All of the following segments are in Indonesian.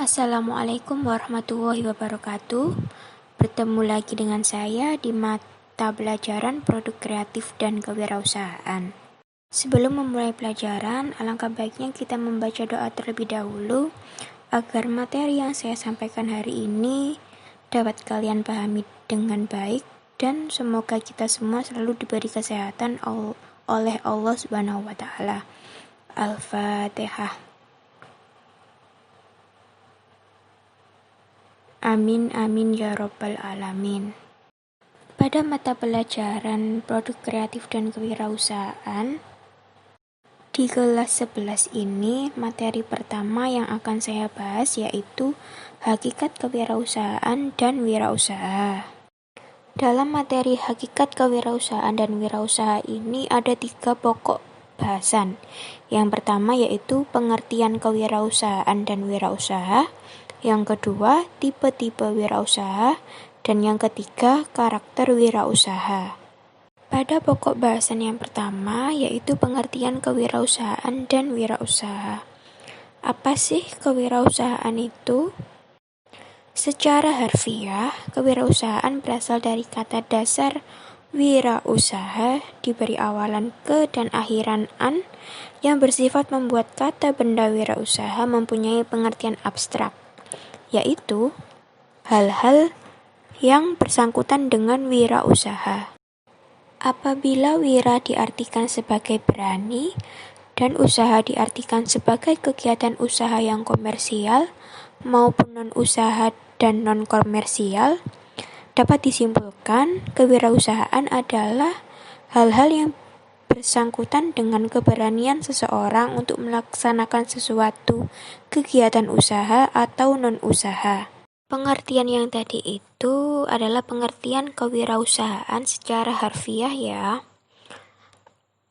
Assalamualaikum warahmatullahi wabarakatuh. Bertemu lagi dengan saya di mata pelajaran produk kreatif dan kewirausahaan. Sebelum memulai pelajaran, alangkah baiknya kita membaca doa terlebih dahulu agar materi yang saya sampaikan hari ini dapat kalian pahami dengan baik dan semoga kita semua selalu diberi kesehatan oleh Allah Subhanahu wa taala. Al-Fatihah. Amin amin ya rabbal alamin. Pada mata pelajaran produk kreatif dan kewirausahaan di kelas 11 ini, materi pertama yang akan saya bahas yaitu hakikat kewirausahaan dan wirausaha. Dalam materi hakikat kewirausahaan dan wirausaha ini ada 3 pokok bahasan. Yang pertama yaitu pengertian kewirausahaan dan wirausaha. Yang kedua, tipe-tipe wirausaha, dan yang ketiga, karakter wirausaha. Pada pokok bahasan yang pertama, yaitu pengertian kewirausahaan dan wirausaha. Apa sih kewirausahaan itu? Secara harfiah, kewirausahaan berasal dari kata dasar wirausaha diberi awalan ke dan akhiran an yang bersifat membuat kata benda wirausaha mempunyai pengertian abstrak, yaitu hal-hal yang bersangkutan dengan wirausaha. Apabila wira diartikan sebagai berani dan usaha diartikan sebagai kegiatan usaha yang komersial maupun non-usaha dan non-komersial, dapat disimpulkan kewirausahaan adalah hal-hal yang bersangkutan dengan keberanian seseorang untuk melaksanakan sesuatu kegiatan usaha atau non-usaha. Pengertian yang tadi itu adalah pengertian kewirausahaan secara harfiah ya.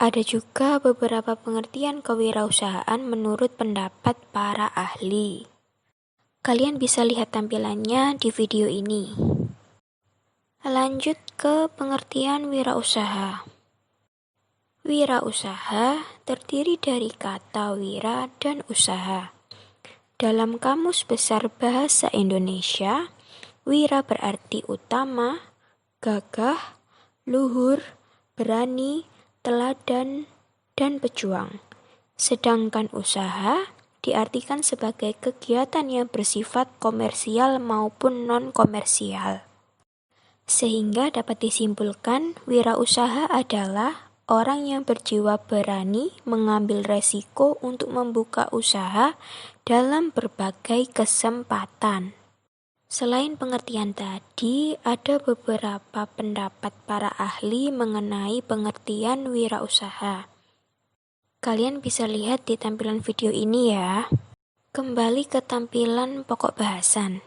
Ada juga beberapa pengertian kewirausahaan menurut pendapat para ahli. Kalian bisa lihat tampilannya di video ini. Lanjut ke pengertian wirausaha. Wirausaha terdiri dari kata wira dan usaha. Dalam Kamus Besar Bahasa Indonesia, wira berarti utama, gagah, luhur, berani, teladan, dan pejuang. Sedangkan usaha diartikan sebagai kegiatan yang bersifat komersial maupun non-komersial. Sehingga dapat disimpulkan wirausaha adalah orang yang berjiwa berani mengambil resiko untuk membuka usaha dalam berbagai kesempatan. Selain pengertian tadi, ada beberapa pendapat para ahli mengenai pengertian wirausaha. Kalian bisa lihat di tampilan video ini ya. Kembali ke tampilan pokok bahasan.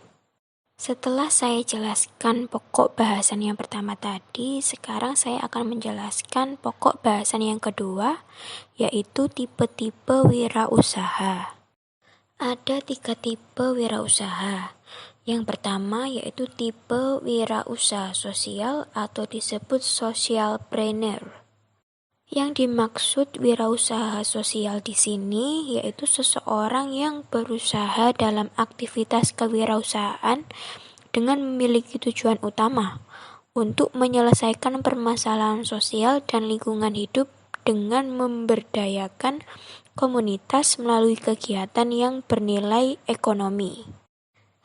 Setelah saya jelaskan pokok bahasan yang pertama tadi, sekarang saya akan menjelaskan pokok bahasan yang kedua, yaitu tipe-tipe wirausaha. Ada 3 tipe wirausaha. Yang pertama yaitu tipe wirausaha sosial atau disebut socialpreneur. Yang dimaksud wirausaha sosial di sini yaitu seseorang yang berusaha dalam aktivitas kewirausahaan dengan memiliki tujuan utama untuk menyelesaikan permasalahan sosial dan lingkungan hidup dengan memberdayakan komunitas melalui kegiatan yang bernilai ekonomi.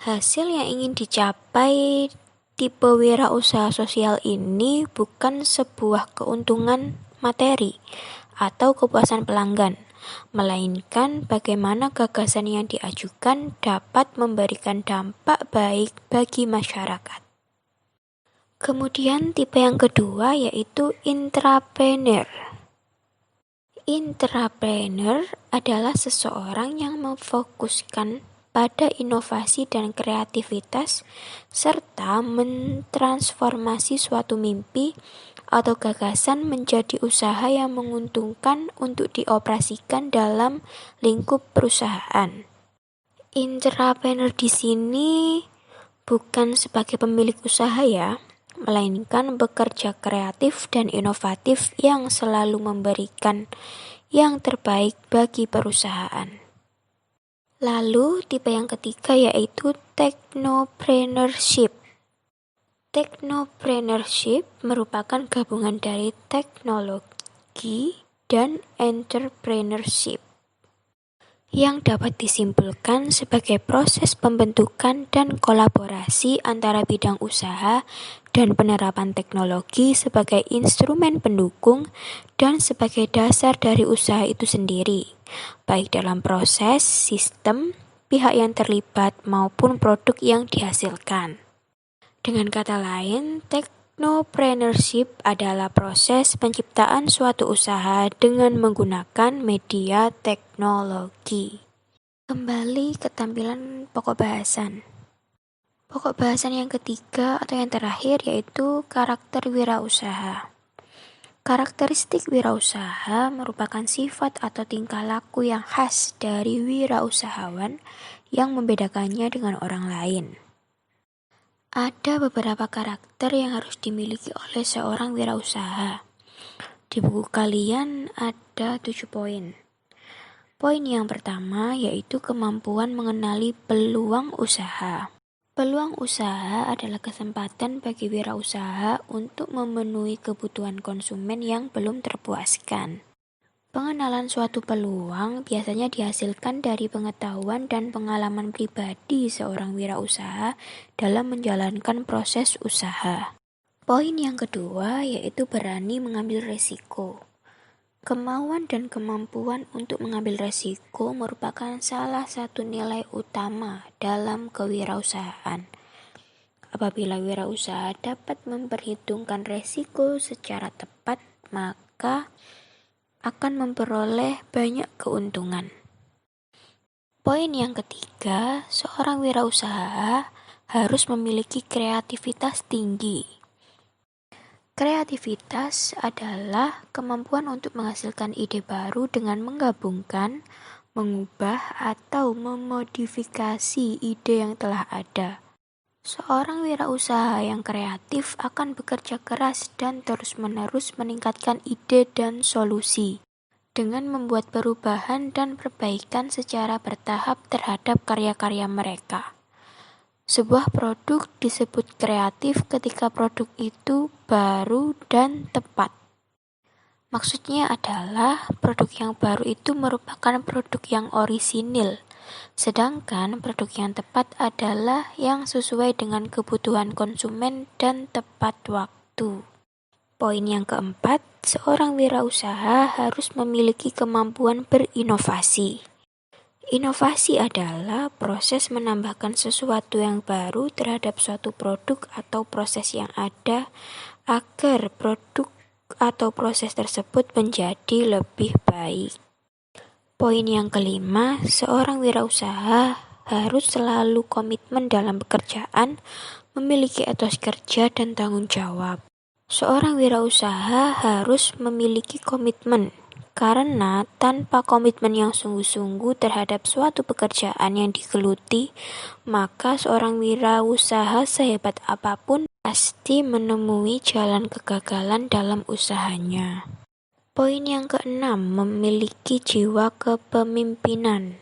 Hasil yang ingin dicapai tipe wirausaha sosial ini bukan sebuah keuntungan materi atau kepuasan pelanggan, melainkan bagaimana gagasan yang diajukan dapat memberikan dampak baik bagi masyarakat. Kemudian tipe yang kedua yaitu intrapreneur. Intrapreneur adalah seseorang yang memfokuskan pada inovasi dan kreativitas serta mentransformasi suatu mimpi atau gagasan menjadi usaha yang menguntungkan untuk dioperasikan dalam lingkup perusahaan. Intrapreneur di sini bukan sebagai pemilik usaha ya, melainkan bekerja kreatif dan inovatif yang selalu memberikan yang terbaik bagi perusahaan. Lalu tipe yang ketiga yaitu technopreneurship. Technopreneurship merupakan gabungan dari teknologi dan entrepreneurship yang dapat disimpulkan sebagai proses pembentukan dan kolaborasi antara bidang usaha dan penerapan teknologi sebagai instrumen pendukung dan sebagai dasar dari usaha itu sendiri, baik dalam proses, sistem, pihak yang terlibat maupun produk yang dihasilkan. Dengan kata lain, technopreneurship adalah proses penciptaan suatu usaha dengan menggunakan media teknologi. Kembali ke tampilan pokok bahasan. Pokok bahasan yang ketiga atau yang terakhir yaitu karakter wirausaha. Karakteristik wirausaha merupakan sifat atau tingkah laku yang khas dari wirausahawan yang membedakannya dengan orang lain. Ada beberapa karakter yang harus dimiliki oleh seorang wirausaha. Di buku kalian ada 7 poin. Poin yang pertama yaitu kemampuan mengenali peluang usaha. Peluang usaha adalah kesempatan bagi wirausaha untuk memenuhi kebutuhan konsumen yang belum terpuaskan. Pengenalan suatu peluang biasanya dihasilkan dari pengetahuan dan pengalaman pribadi seorang wirausaha dalam menjalankan proses usaha. Poin yang kedua yaitu berani mengambil resiko. Kemauan dan kemampuan untuk mengambil resiko merupakan salah satu nilai utama dalam kewirausahaan. Apabila wirausaha dapat memperhitungkan resiko secara tepat, maka akan memperoleh banyak keuntungan. Poin yang ketiga, seorang wirausaha harus memiliki kreativitas tinggi. Kreativitas adalah kemampuan untuk menghasilkan ide baru dengan menggabungkan, mengubah, atau memodifikasi ide yang telah ada. Seorang wirausaha yang kreatif akan bekerja keras dan terus-menerus meningkatkan ide dan solusi dengan membuat perubahan dan perbaikan secara bertahap terhadap karya-karya mereka. Sebuah produk disebut kreatif ketika produk itu baru dan tepat. Maksudnya adalah produk yang baru itu merupakan produk yang orisinil, sedangkan produk yang tepat adalah yang sesuai dengan kebutuhan konsumen dan tepat waktu. Poin yang keempat, seorang wirausaha harus memiliki kemampuan berinovasi. Inovasi adalah proses menambahkan sesuatu yang baru terhadap suatu produk atau proses yang ada agar produk atau proses tersebut menjadi lebih baik. Poin yang kelima, seorang wirausaha harus selalu komitmen dalam pekerjaan, memiliki etos kerja dan tanggung jawab. Seorang wirausaha harus memiliki komitmen, karena tanpa komitmen yang sungguh-sungguh terhadap suatu pekerjaan yang digeluti, maka seorang wirausaha sehebat apapun pasti menemui jalan kegagalan dalam usahanya. Poin yang keenam, memiliki jiwa kepemimpinan.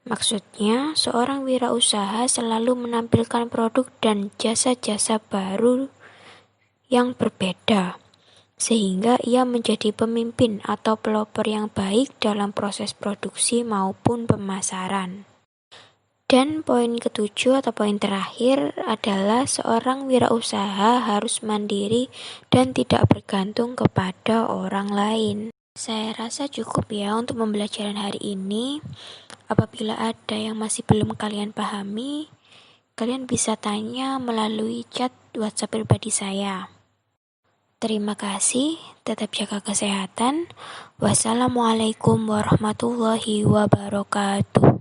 Maksudnya, seorang wirausaha selalu menampilkan produk dan jasa-jasa baru yang berbeda, sehingga ia menjadi pemimpin atau pelopor yang baik dalam proses produksi maupun pemasaran. Dan poin ketujuh atau poin terakhir adalah seorang wirausaha harus mandiri dan tidak bergantung kepada orang lain. Saya rasa cukup ya untuk pembelajaran hari ini. Apabila ada yang masih belum kalian pahami, kalian bisa tanya melalui chat WhatsApp pribadi saya. Terima kasih, tetap jaga kesehatan. Wassalamualaikum warahmatullahi wabarakatuh.